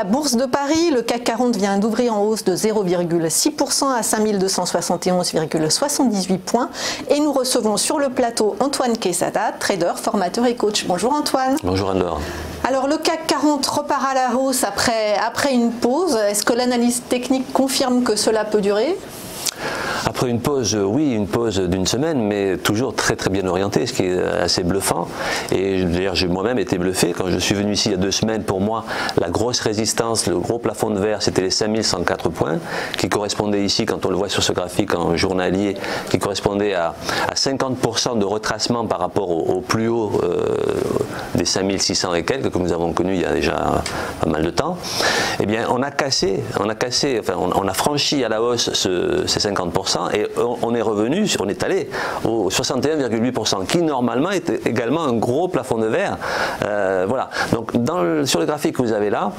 la Bourse de Paris, le CAC 40 vient d'ouvrir en hausse de 0,6% à 5271,78 points. Et nous recevons sur le plateau Antoine Quesada, trader, formateur et coach. Bonjour Antoine. Bonjour Anne-Laure. Alors le CAC 40 repart à la hausse après une pause. Est-ce que l'analyse technique confirme que cela peut durer ? Après une pause, oui, une pause d'une semaine, mais toujours très bien orientée, ce qui est assez bluffant. Et d'ailleurs, j'ai moi-même été bluffé. Quand je suis venu ici il y a 2 semaines, pour moi, la grosse résistance, le gros plafond de verre, c'était les 5104 points, qui correspondaient ici, quand on le voit sur ce graphique en journalier, qui correspondait à 50% de retracement par rapport au plus haut des 5600 et quelques que nous avons connus il y a déjà pas mal de temps. Eh bien, on a franchi à la hausse ces 50%. Et on est revenu, on est allé au 61,8%, qui normalement est également un gros plafond de verre. Voilà. Donc sur le graphique que vous avez là,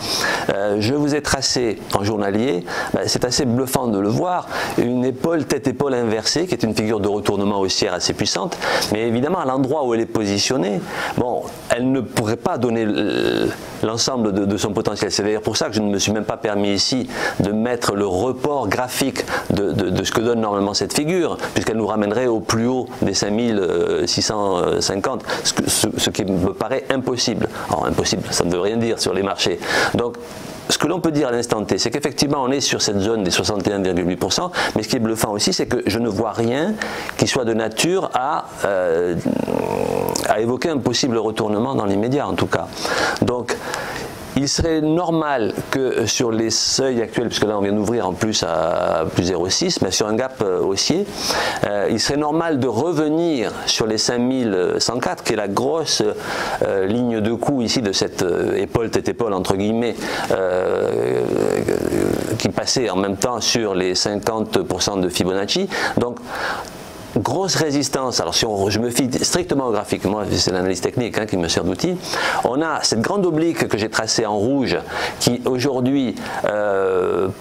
je vous ai tracé en journalier, c'est assez bluffant de le voir, une épaule, tête-épaule inversée, qui est une figure de retournement haussière assez puissante, mais évidemment à l'endroit où elle est positionnée, bon, elle ne pourrait pas donner l'ensemble de son potentiel. C'est d'ailleurs pour ça que je ne me suis même pas permis ici de mettre le report graphique de ce que donne normalement cette figure, puisqu'elle nous ramènerait au plus haut des 5650, ce qui me paraît impossible. Alors impossible, ça ne veut rien dire sur les marchés. Donc ce que l'on peut dire à l'instant T, c'est qu'effectivement on est sur cette zone des 61,8%, mais ce qui est bluffant aussi, c'est que je ne vois rien qui soit de nature à évoquer un possible retournement dans l'immédiat en tout cas. Donc il serait normal que sur les seuils actuels, puisque là on vient d'ouvrir en plus à plus 0,6, mais sur un gap haussier, il serait normal de revenir sur les 5104, qui est la grosse ligne de coup ici de cette épaule, tête-épaule entre guillemets, qui passait en même temps sur les 50% de Fibonacci. Donc grosse résistance. Alors si je me fie strictement au graphique, moi c'est l'analyse technique qui me sert d'outil, on a cette grande oblique que j'ai tracée en rouge qui aujourd'hui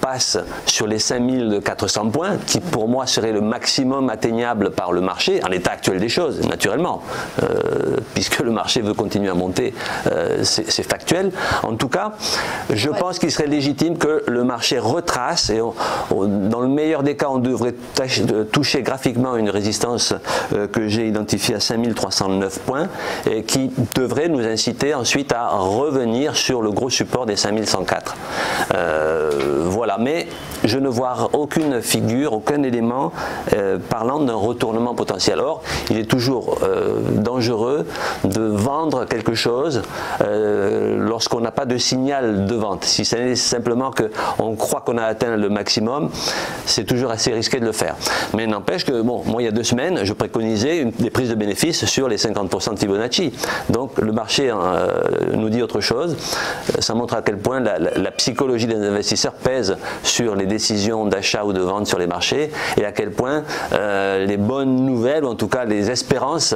passe sur les 5400 points, qui pour moi serait le maximum atteignable par le marché en l'état actuel des choses, naturellement, puisque le marché veut continuer à monter, c'est factuel. En tout cas, je pense qu'il serait légitime que le marché retrace et dans le meilleur des cas on devrait toucher graphiquement une résistance que j'ai identifiée à 5309 points et qui devrait nous inciter ensuite à revenir sur le gros support des 5104. Voilà, mais je ne vois aucune figure, aucun élément parlant d'un retournement potentiel. Or, il est toujours dangereux de vendre quelque chose lorsqu'on n'a pas de signal de vente. Si c'est simplement qu'on croit qu'on a atteint le maximum, c'est toujours assez risqué de le faire. Mais n'empêche que, bon, moi il y a 2 semaines, je préconisais des prises de bénéfices sur les 50% de Fibonacci. Donc le marché nous dit autre chose. Ça montre à quel point la psychologie des investisseurs pèse sur les décisions d'achat ou de vente sur les marchés et à quel point les bonnes nouvelles, ou en tout cas les espérances,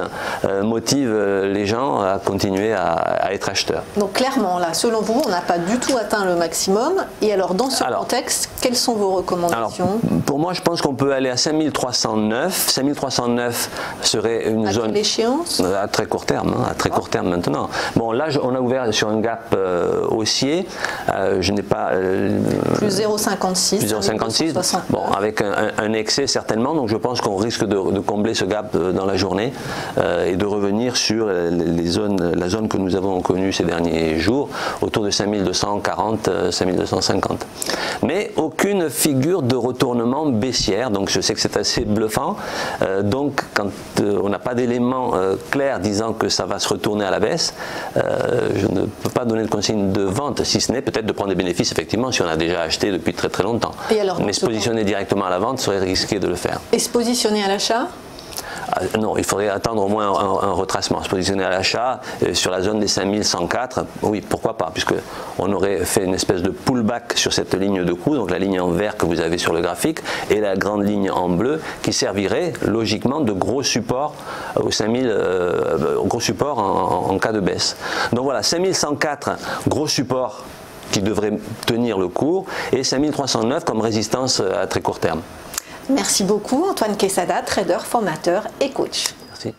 motivent les gens à continuer à être acheteurs. Donc clairement, là, selon vous, on n'a pas du tout atteint le maximum. Et alors dans ce contexte, quelles sont vos recommandations? Alors, pour moi, je pense qu'on peut aller à 5309. 5309 serait une zone... À quelle échéance? À très court terme, à très court terme maintenant. Bon, là, on a ouvert sur un gap haussier. Je n'ai pas... plus 0,56. Plus 0,56. Bon, avec un excès certainement. Donc, je pense qu'on risque de combler ce gap dans la journée et de revenir sur la zone que nous avons connue ces derniers jours, autour de 5240, 5250. Mais aucune figure de retournement baissière. Donc, je sais que c'est assez bluffant. Donc quand on n'a pas d'éléments clairs disant que ça va se retourner à la baisse, je ne peux pas donner de consigne de vente, si ce n'est peut-être de prendre des bénéfices effectivement si on a déjà acheté depuis très longtemps. Mais se positionner directement à la vente serait risqué de le faire. Et se positionner à l'achat? Non, il faudrait attendre au moins un retracement, se positionner à l'achat sur la zone des 5104, oui, pourquoi pas, puisqu'on aurait fait une espèce de pullback sur cette ligne de coup, donc la ligne en vert que vous avez sur le graphique, et la grande ligne en bleu, qui servirait logiquement de gros support aux 5000, gros support en cas de baisse. Donc voilà, 5104, gros support qui devrait tenir le cours, et 5309 comme résistance à très court terme. Merci beaucoup Antoine Quesada, trader, formateur et coach. Merci.